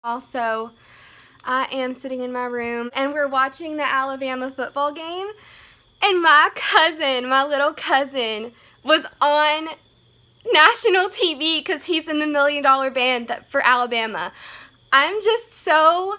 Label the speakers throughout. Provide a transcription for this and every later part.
Speaker 1: Also, I am sitting in my room and we're watching the Alabama football game, and my cousin, my little cousin, was on national TV because he's in the $1 Million Band for Alabama. I'm just so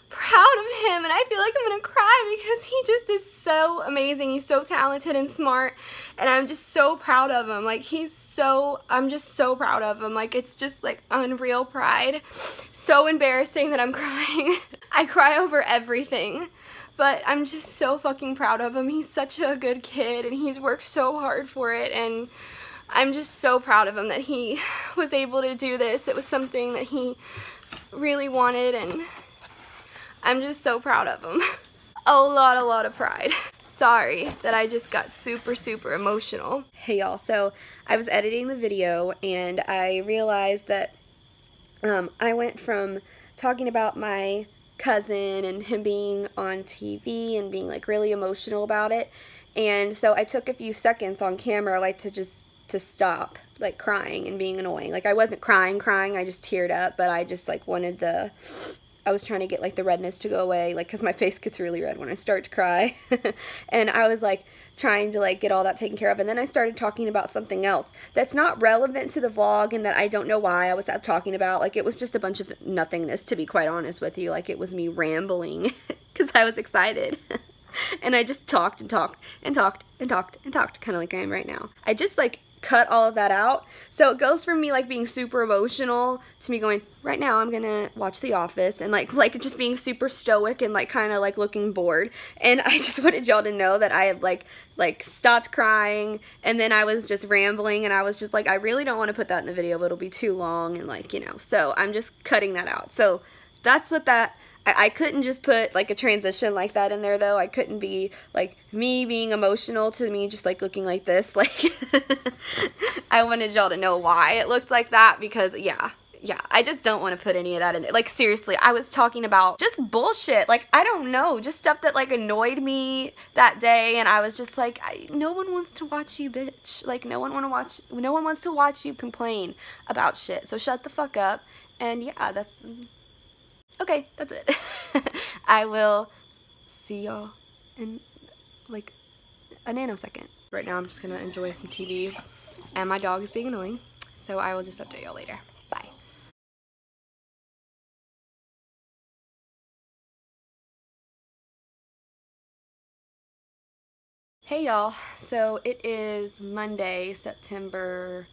Speaker 1: proud of him, and I feel like I'm gonna cry because he just is so amazing. He's so talented and smart, and I'm just so proud of him. Like, I'm just so proud of him. Like, it's just like unreal pride. So embarrassing that I'm crying. I cry over everything, but I'm just so fucking proud of him. He's such a good kid, and he's worked so hard for it, and I'm just so proud of him that he was able to do this. It was something that he really wanted, and I'm just so proud of him. A lot of pride. Sorry that I just got super emotional. Hey y'all, so I was editing the video and I realized that I went from talking about my cousin and him being on TV and being like really emotional about it, and so I took a few seconds on camera like to stop like crying and being annoying. Like, I wasn't crying, I just teared up, but I just like wanted I was trying to get like the redness to go away, like, because my face gets really red when I start to cry. And I was like trying to like get all that taken care of, and then I started talking about something else that's not relevant to the vlog and that I don't know why I was talking about. Like, it was just a bunch of nothingness, to be quite honest with you. Like, it was me rambling because I was excited. And I just talked and talked and talked and talked and talked, kind of like I am right now. I just like cut all of that out. So it goes from me like being super emotional to me going, right now I'm gonna watch The Office, and like just being super stoic and like kind of like looking bored. And I just wanted y'all to know that I had like stopped crying, and then I was just rambling, and I was just like, I really don't want to put that in the video, but it'll be too long, and like, you know, so I'm just cutting that out. So that's what that I couldn't just put like a transition like that in there, though. I couldn't be like me being emotional to me just like looking like this. Like, I wanted y'all to know why it looked like that, because yeah, I just don't want to put any of that in there. Like, seriously, I was talking about just bullshit. Like, I don't know, just stuff that like annoyed me that day, and I was just like, no one wants to watch you bitch. Like, no one wants to watch you complain about shit. So shut the fuck up. And yeah, okay, that's it. I will see y'all in like a nanosecond. Right now I'm just gonna enjoy some TV, and my dog is being annoying, so I will just update y'all later. Bye. Hey y'all, so it is Monday, September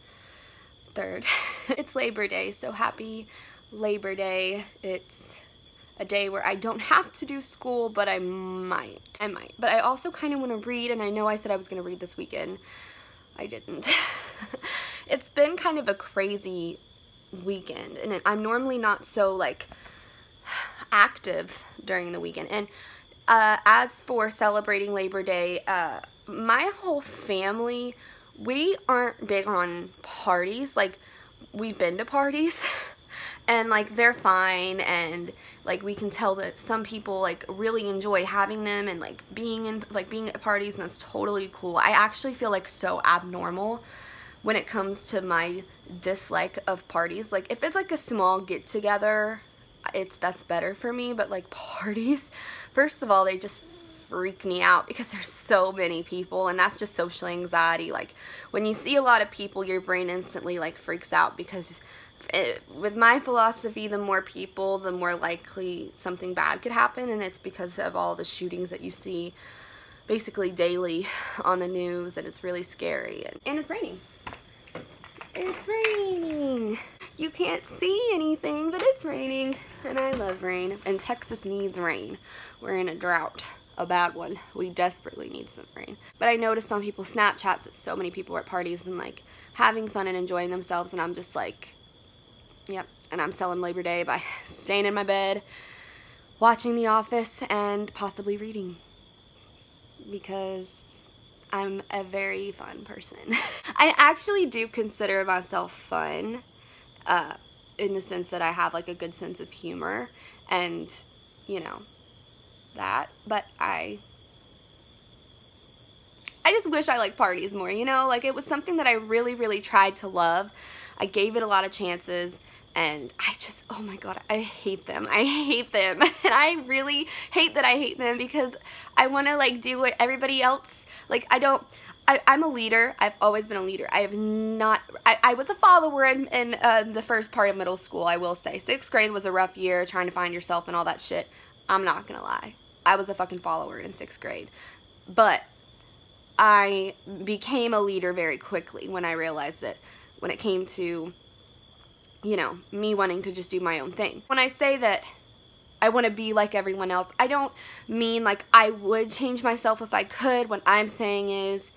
Speaker 1: 3rd. It's Labor Day, so happy Labor Day. It's a day where I don't have to do school, but I might. But I also kind of want to read, and I know I said I was going to read this weekend. I didn't. It's been kind of a crazy weekend, and I'm normally not so like active during the weekend. And as for celebrating Labor Day, my whole family, we aren't big on parties. Like, we've been to parties and like they're fine, and like we can tell that some people like really enjoy having them and like being at parties, and that's totally cool. I actually feel like so abnormal when it comes to my dislike of parties. Like, if it's like a small get together, that's better for me, but like parties, first of all, they just freak me out because there's so many people, and that's just social anxiety. Like, when you see a lot of people, your brain instantly like freaks out, because with my philosophy, the more people, the more likely something bad could happen, and it's because of all the shootings that you see basically daily on the news, and it's really scary. And it's raining. It's raining. You can't see anything, but it's raining, and I love rain, and Texas needs rain. We're in a drought. A bad one. We desperately need some rain. But I noticed on people's Snapchats that so many people are at parties and like having fun and enjoying themselves, and I'm just like, yep. And I'm selling Labor Day by staying in my bed, watching The Office, and possibly reading, because I'm a very fun person. I actually do consider myself fun, in the sense that I have like a good sense of humor, and you know, that, but I just wish I liked parties more, you know? Like, it was something that I really tried to love. I gave it a lot of chances, And I just, oh my god, I hate them. I hate them. And I really hate that I hate them because I want to like do what everybody else, like I'm a leader. I've always been a leader. I have not, I was a follower in the first part of middle school, I will say. 6th grade was a rough year, trying to find yourself and all that shit. I'm not gonna lie. I was a fucking follower in 6th grade. But I became a leader very quickly when I realized that when it came to, you know, me wanting to just do my own thing. When I say that I want to be like everyone else, I don't mean like I would change myself if I could. What I'm saying is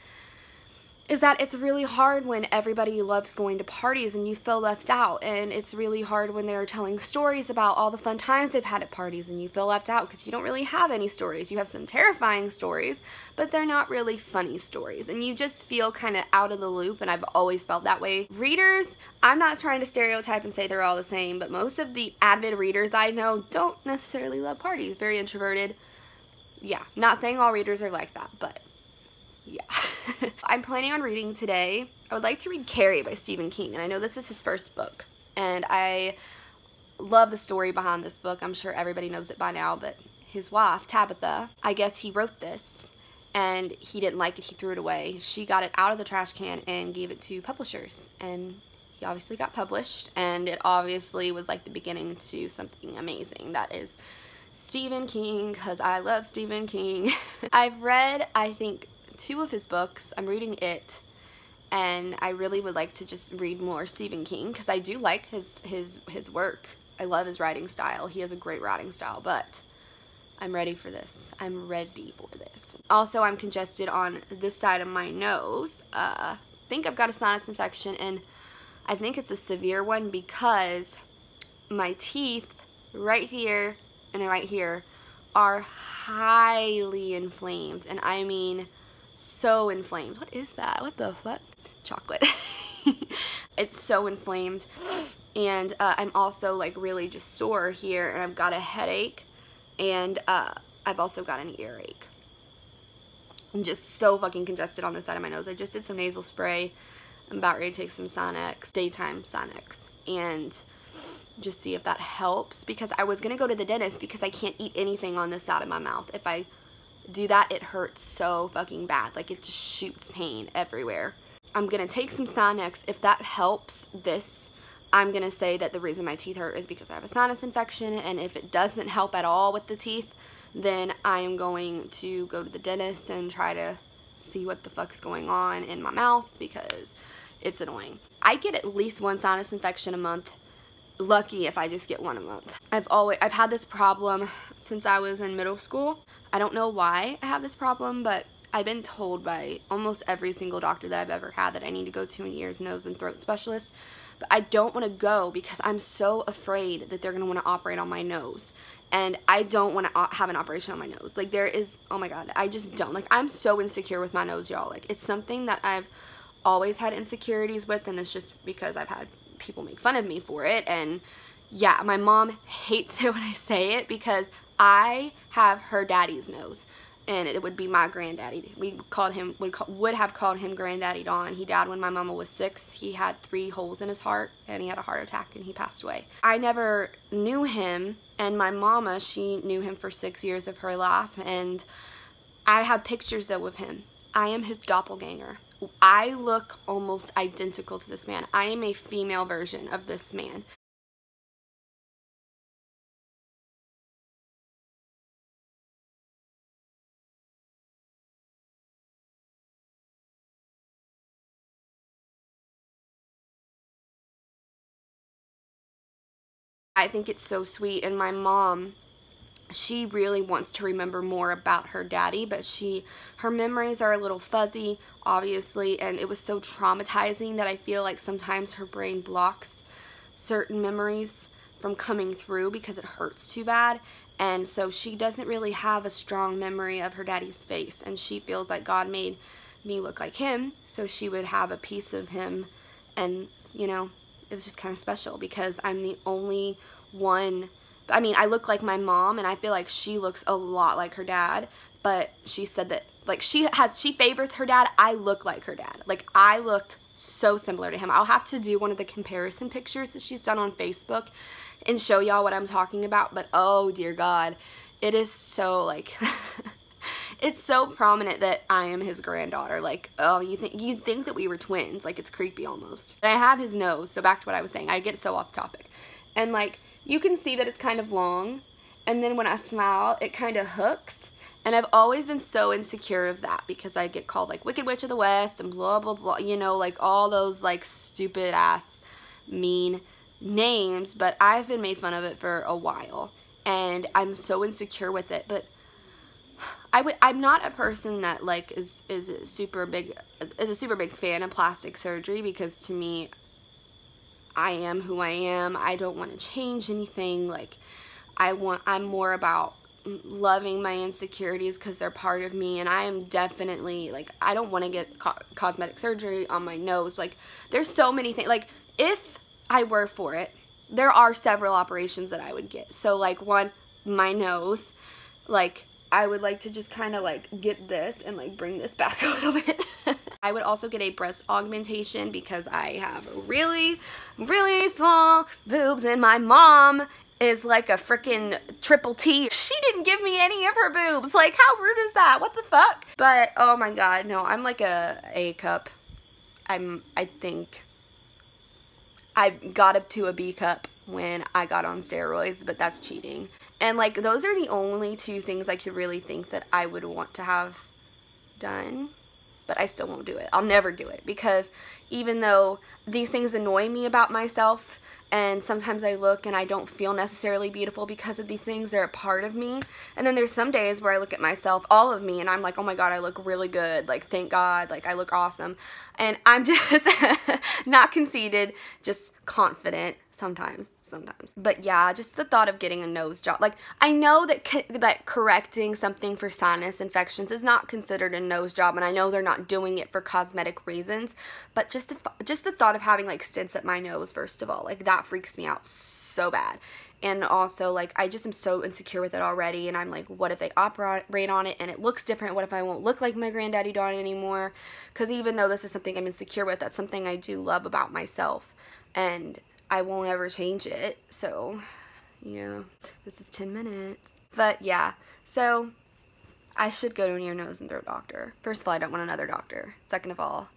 Speaker 1: that it's really hard when everybody loves going to parties and you feel left out, and it's really hard when they're telling stories about all the fun times they've had at parties and you feel left out because you don't really have any stories. You have some terrifying stories, but they're not really funny stories, and you just feel kind of out of the loop, and I've always felt that way. Readers, I'm not trying to stereotype and say they're all the same, but most of the avid readers I know don't necessarily love parties. Very introverted. Yeah, not saying all readers are like that, but yeah. I'm planning on reading today. I would like to read Carrie by Stephen King, and I know this is his first book, and I love the story behind this book. I'm sure everybody knows it by now, but his wife, Tabitha, I guess he wrote this, and he didn't like it. He threw it away. She got it out of the trash can and gave it to publishers, and he obviously got published, and it obviously was like the beginning to something amazing. That is Stephen King, because I love Stephen King. I've read, I think, 2 of his books. I'm reading it, and I really would like to just read more Stephen King because I do like his work. I love his writing style. He has a great writing style, but I'm ready for this. I'm ready for this. Also, I'm congested on this side of my nose. I think I've got a sinus infection, and I think it's a severe one because my teeth right here and right here are highly inflamed, and I mean so inflamed. What is that? What the fuck? Chocolate. It's so inflamed, and I'm also like really just sore here, and I've got a headache, and I've also got an earache. I'm just so fucking congested on this side of my nose. I just did some nasal spray. I'm about ready to take some Sonex, daytime Sonex, and just see if that helps, because I was gonna go to the dentist because I can't eat anything on this side of my mouth. If I do that, it hurts so fucking bad. Like, it just shoots pain everywhere. I'm gonna take some Sonex. If that helps this, I'm gonna say that the reason my teeth hurt is because I have a sinus infection, and if it doesn't help at all with the teeth, then I am going to go to the dentist and try to see what the fuck's going on in my mouth, because it's annoying. I get at least 1 sinus infection a month. Lucky if I just get 1 a month. I've had this problem since I was in middle school. I don't know why I have this problem, but I've been told by almost every single doctor that I've ever had that I need to go to an ears, nose, and throat specialist. But I don't want to go because I'm so afraid that they're going to want to operate on my nose. And I don't want to have an operation on my nose. Like, there is, oh my god, I just don't. Like, I'm so insecure with my nose, y'all. Like, it's something that I've always had insecurities with, and it's just because I've had people make fun of me for it. And yeah, my mom hates it when I say it because I have her daddy's nose, and it would be my granddaddy. We called him, would have called him Granddaddy Don. He died when my mama was 6. He had 3 holes in his heart, and he had a heart attack, and he passed away. I never knew him, and my mama, she knew him for 6 years of her life, and I have pictures though of him. I am his doppelganger. I look almost identical to this man. I am a female version of this man. I think it's so sweet, and my mom, she really wants to remember more about her daddy, but her memories are a little fuzzy, obviously, and it was so traumatizing that I feel like sometimes her brain blocks certain memories from coming through because it hurts too bad, and so she doesn't really have a strong memory of her daddy's face, and she feels like God made me look like him, so she would have a piece of him, and, you know, it was just kind of special because I'm the only one. I mean, I look like my mom, and I feel like she looks a lot like her dad, but she said that, like, she favors her dad. I look like her dad. Like, I look so similar to him. I'll have to do one of the comparison pictures that she's done on Facebook and show y'all what I'm talking about, but oh dear God, it is so like it's so prominent that I am his granddaughter. Like, oh, you'd think that we were twins. Like, it's creepy almost. And I have his nose, so back to what I was saying. I get so off topic. And like, you can see that it's kind of long, and then when I smile, it kind of hooks. And I've always been so insecure of that because I get called like Wicked Witch of the West and blah blah blah, you know, like all those like stupid ass mean names, but I've been made fun of it for a while and I'm so insecure with it. But I'm not a person that like is a super big fan of plastic surgery, because to me, I am who I am. I don't want to change anything. Like, I'm more about loving my insecurities because they're part of me, and I am definitely like, I don't want to get cosmetic surgery on my nose. Like, there's so many things. Like, if I were for it, there are several operations that I would get. So like, one, my nose, like I would like to just kind of like get this and like bring this back a little bit. I would also get a breast augmentation because I have really, really small boobs, and my mom is like a freaking triple T. She didn't give me any of her boobs. Like, how rude is that? What the fuck? But oh my God, no, I'm like a cup. I think I got up to a B cup when I got on steroids, but that's cheating. And like, those are the only two things I could really think that I would want to have done, but I still won't do it. I'll never do it, because even though these things annoy me about myself, and sometimes I look and I don't feel necessarily beautiful because of these things, they're a part of me. And then there's some days where I look at myself, all of me, and I'm like, oh my God, I look really good. Like, thank God, like I look awesome. And I'm just not conceited, just confident sometimes. But yeah, just the thought of getting a nose job. Like, I know that correcting something for sinus infections is not considered a nose job, and I know they're not doing it for cosmetic reasons, but just the thought of having like stents at my nose, first of all, like that freaks me out so bad. And also, like, I just am so insecure with it already, and I'm like, what if they operate on it and it looks different? What if I won't look like my granddaddy daughter anymore? Because even though this is something I'm insecure with, that's something I do love about myself, and I won't ever change it. So yeah, this is 10 minutes. But yeah, so I should go to an ear, nose, and throat doctor. First of all, I don't want another doctor. Second of all,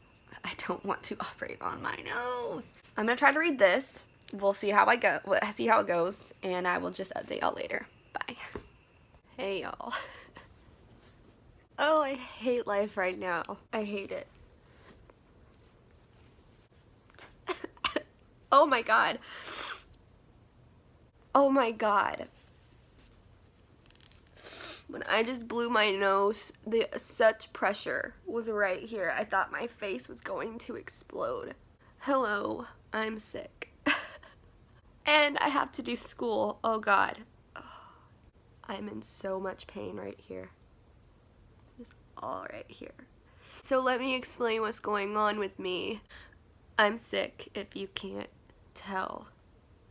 Speaker 1: I don't want to operate on my nose. I'm gonna try to read this. We'll see how it goes, and I will just update y'all later. Bye. Hey y'all. Oh, I hate life right now. I hate it. Oh my God. Oh my God. When I just blew my nose, such pressure was right here. I thought my face was going to explode. Hello, I'm sick. And I have to do school. Oh God. Oh, I'm in so much pain right here. Just all right here. So let me explain what's going on with me. I'm sick, if you can't tell.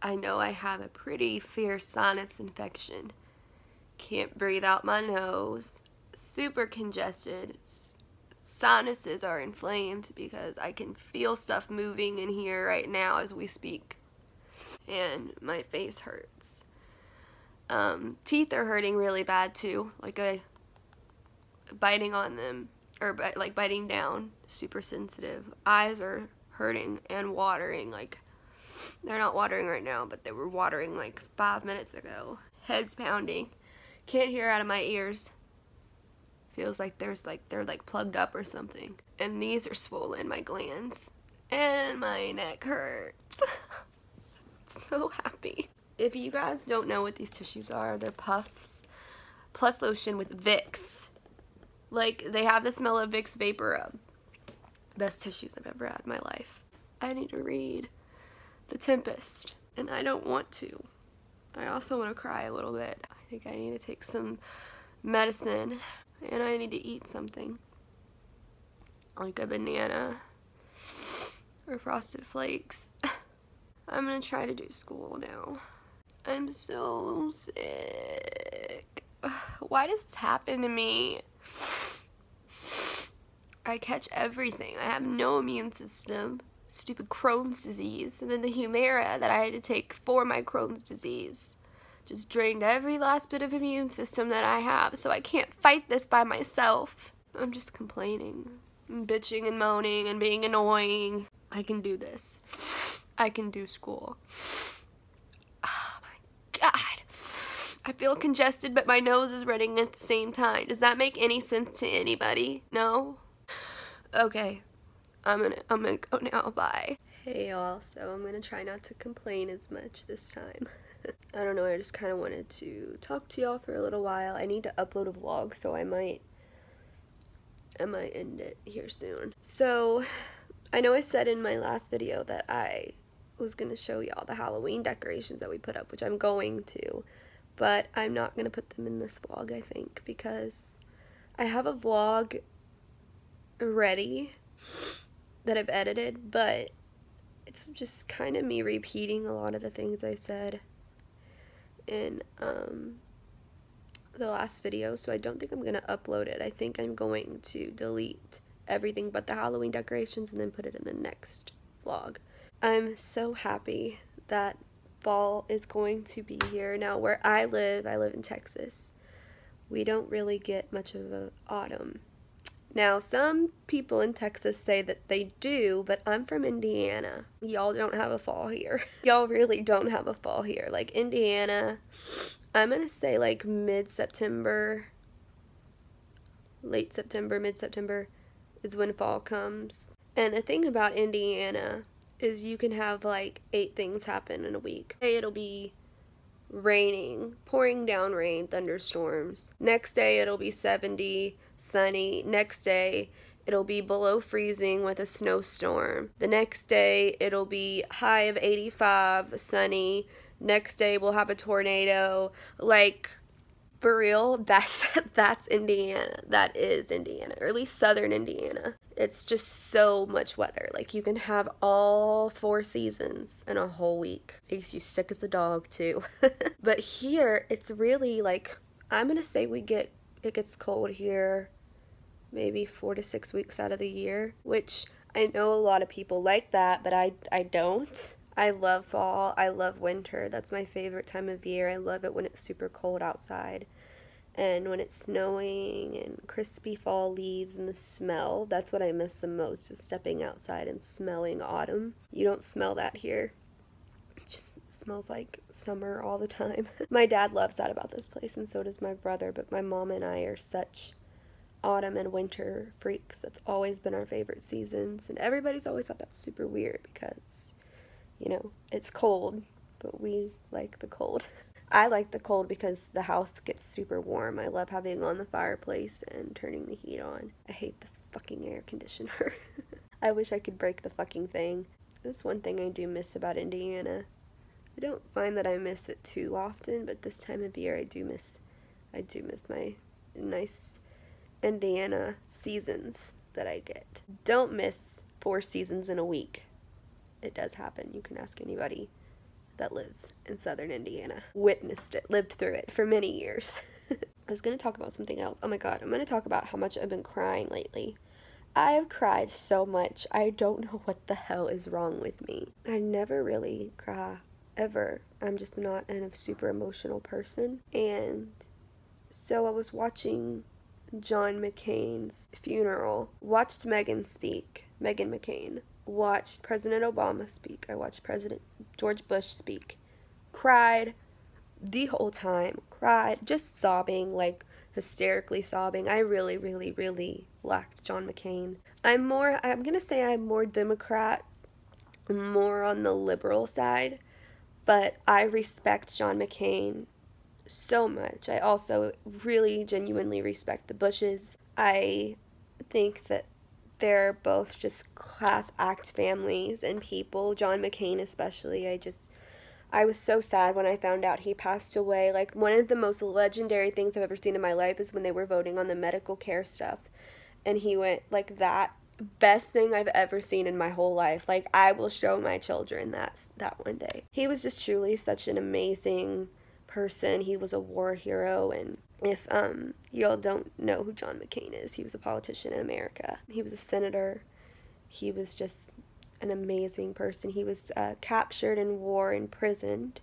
Speaker 1: I know I have a pretty fierce sinus infection. Can't breathe out my nose. Super congested. Sinuses are inflamed because I can feel stuff moving in here right now as we speak. And my face hurts. Teeth are hurting really bad too. Like, biting on them, or like biting down. Super sensitive. Eyes are hurting and watering. Like, they're not watering right now, but they were watering like 5 minutes ago. Head's pounding. Can't hear out of my ears. Feels like they're like plugged up or something. And these are swollen, my glands. And my neck hurts. So happy. If you guys don't know what these tissues are, they're Puffs Plus Lotion with Vicks. Like, they have the smell of Vicks Vapor Rub. Best tissues I've ever had in my life. I need to read The Tempest, and I don't want to. I also want to cry a little bit. I think I need to take some medicine, and I need to eat something. Like a banana or Frosted Flakes. I'm gonna try to do school now. I'm so sick. Why does this happen to me? I catch everything. I have no immune system. Stupid Crohn's disease. And then the Humira that I had to take for my Crohn's disease just drained every last bit of immune system that I have, so I can't fight this by myself. I'm just complaining and bitching and moaning and being annoying. I can do this. I can do school. Oh my god. I feel congested, but my nose is running at the same time. Does that make any sense to anybody? No? Okay. I'm gonna go now. Bye. Hey y'all, so I'm gonna try not to complain as much this time. I don't know, I just kind of wanted to talk to y'all for a little while. I need to upload a vlog, so I might end it here soon. So, I know I said in my last video that I was gonna show y'all the Halloween decorations that we put up, which I'm going to, but I'm not gonna put them in this vlog, I think, because I have a vlog ready that I've edited, but it's just kind of me repeating a lot of the things I said in the last video, so I don't think I'm gonna upload it. I think I'm going to delete everything but the Halloween decorations and then put it in the next vlog. I'm so happy that fall is going to be here. Now where I live in Texas, we don't really get much of an autumn. Now, some people in Texas say that they do, but I'm from Indiana. Y'all don't have a fall here. Y'all really don't have a fall here. Like, Indiana, I'm gonna say like mid-September, late September, mid-September is when fall comes. And the thing about Indiana is you can have like 8 things happen in a week. Hey, it'll be raining, pouring down rain, thunderstorms. Next day it'll be 70, sunny. Next day it'll be below freezing with a snowstorm. The next day it'll be high of 85, sunny. Next day we'll have a tornado. Like, for real, that's Indiana. That is Indiana, or at least southern Indiana. It's just so much weather. Like, you can have all 4 seasons in a whole week. Makes you sick as a dog too. But here, it's really like, I'm gonna say it gets cold here maybe 4 to 6 weeks out of the year, which I know a lot of people like that, but I don't. I love fall. I love winter. That's my favorite time of year. I love it when it's super cold outside and when it's snowing and crispy fall leaves and the smell. That's what I miss the most, is stepping outside and smelling autumn. You don't smell that here. It just smells like summer all the time. My dad loves that about this place, and so does my brother, but my mom and I are such autumn and winter freaks. That's always been our favorite seasons, and everybody's always thought that was super weird because, you know, it's cold, but we like the cold. I like the cold because the house gets super warm. I love having on the fireplace and turning the heat on. I hate the fucking air conditioner. I wish I could break the fucking thing. That's one thing I do miss about Indiana. I don't find that I miss it too often, but this time of year I do miss my nice Indiana seasons that I get. Don't miss 4 seasons in a week. It does happen. You can ask anybody that lives in southern Indiana. Witnessed it, lived through it for many years. I was going to talk about something else. Oh my god, I'm going to talk about how much I've been crying lately. I have cried so much. I don't know what the hell is wrong with me. I never really cry, ever. I'm just not a super emotional person. And so I was watching John McCain's funeral, watched Meghan McCain. Watched President Obama speak. I watched President George Bush speak. Cried the whole time. Cried, just sobbing, like hysterically sobbing. I really, really, really liked John McCain. I'm gonna say I'm more Democrat, more on the liberal side, but I respect John McCain so much. I also really genuinely respect the Bushes. I think that they're both just class act families and people. John McCain especially. I was so sad when I found out he passed away. Like, one of the most legendary things I've ever seen in my life is when they were voting on the medical care stuff. And he went, like, that best thing I've ever seen in my whole life. Like, I will show my children that one day. He was just truly such an amazing person. He was a war hero, and if y'all don't know who John McCain is, he was a politician in America. He was a senator. He was just an amazing person. He was captured in war, imprisoned,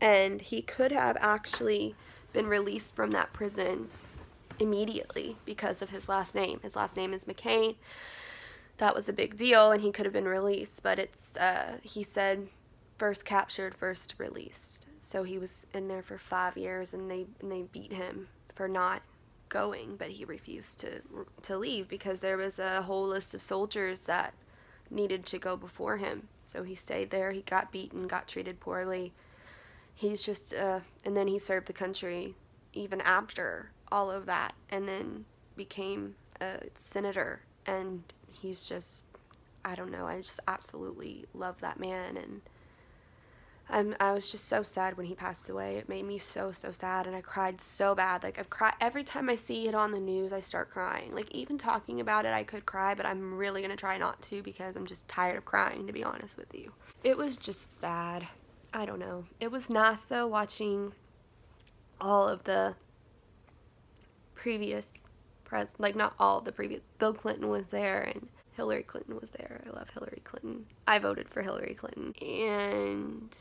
Speaker 1: and he could have actually been released from that prison immediately because of his last name. His last name is McCain. That was a big deal, and he could have been released, but it's he said first captured, first released. So he was in there for 5 years, and they beat him for not going, but he refused to leave because there was a whole list of soldiers that needed to go before him. So he stayed there. He got beaten, got treated poorly. He's just and then he served the country even after all of that, and then became a senator. And he's just, I don't know, I just absolutely love that man. And I was just so sad when he passed away. It made me so sad, and I cried so bad. Like, I've cried every time I see it on the news. I start crying. Like, even talking about it, I could cry, but I'm really gonna try not to because I'm just tired of crying, to be honest with you. It was just sad. I don't know. It was nice though, watching all of the previous like, not all of the previous. Bill Clinton was there, and Hillary Clinton was there. I love Hillary Clinton. I voted for Hillary Clinton. And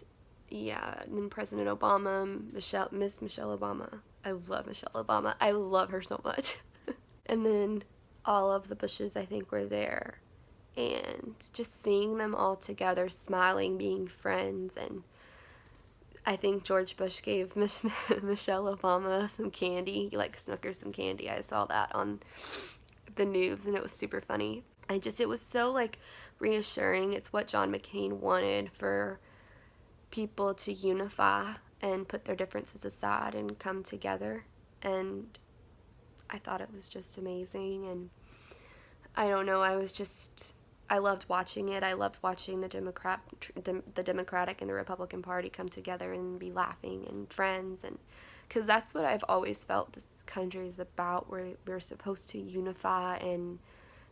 Speaker 1: yeah, and then President Obama, Miss Michelle Obama. I love Michelle Obama. I love her so much. And then all of the Bushes, I think, were there. And just seeing them all together, smiling, being friends. And I think George Bush gave Michelle Obama some candy. He, like, snuck her some candy. I saw that on the news, and it was super funny. It was so, like, reassuring. It's what John McCain wanted, for people to unify and put their differences aside and come together. And I thought it was just amazing. And I don't know, I loved watching it. I loved watching the Democratic and the Republican Party come together and be laughing and friends, and because that's what I've always felt this country is about. We're supposed to unify and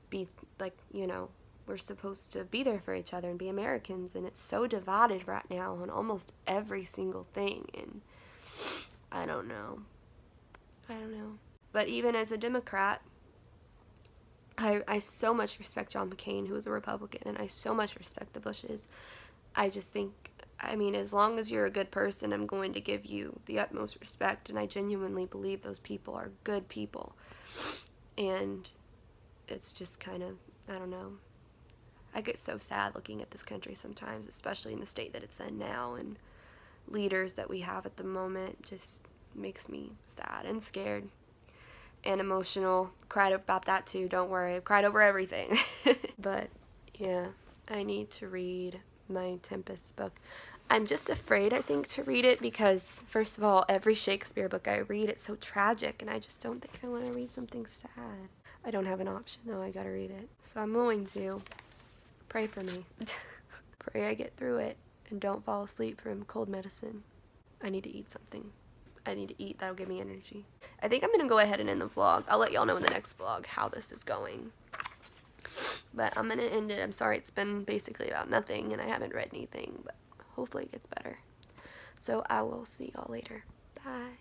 Speaker 1: be, like, you know, we're supposed to be there for each other and be Americans, and it's so divided right now on almost every single thing. And I don't know. But even as a Democrat, I so much respect John McCain, who was a Republican, and I so much respect the Bushes. I just think, I mean, as long as you're a good person, I'm going to give you the utmost respect, and I genuinely believe those people are good people. And it's just kind of, I don't know. I get so sad looking at this country sometimes, especially in the state that it's in now, and leaders that we have at the moment. Just makes me sad and scared and emotional. Cried about that too, don't worry. I've cried over everything. But yeah, I need to read my Tempest book. I'm just afraid, I think, to read it because, first of all, every Shakespeare book I read, it's so tragic, and I just don't think I want to read something sad. I don't have an option though, I gotta read it. So I'm going to. Pray for me. Pray I get through it and don't fall asleep from cold medicine. I need to eat something. I need to eat. That'll give me energy. I think I'm going to go ahead and end the vlog. I'll let y'all know in the next vlog how this is going. But I'm going to end it. I'm sorry it's been basically about nothing and I haven't read anything, but hopefully it gets better. So I will see y'all later. Bye.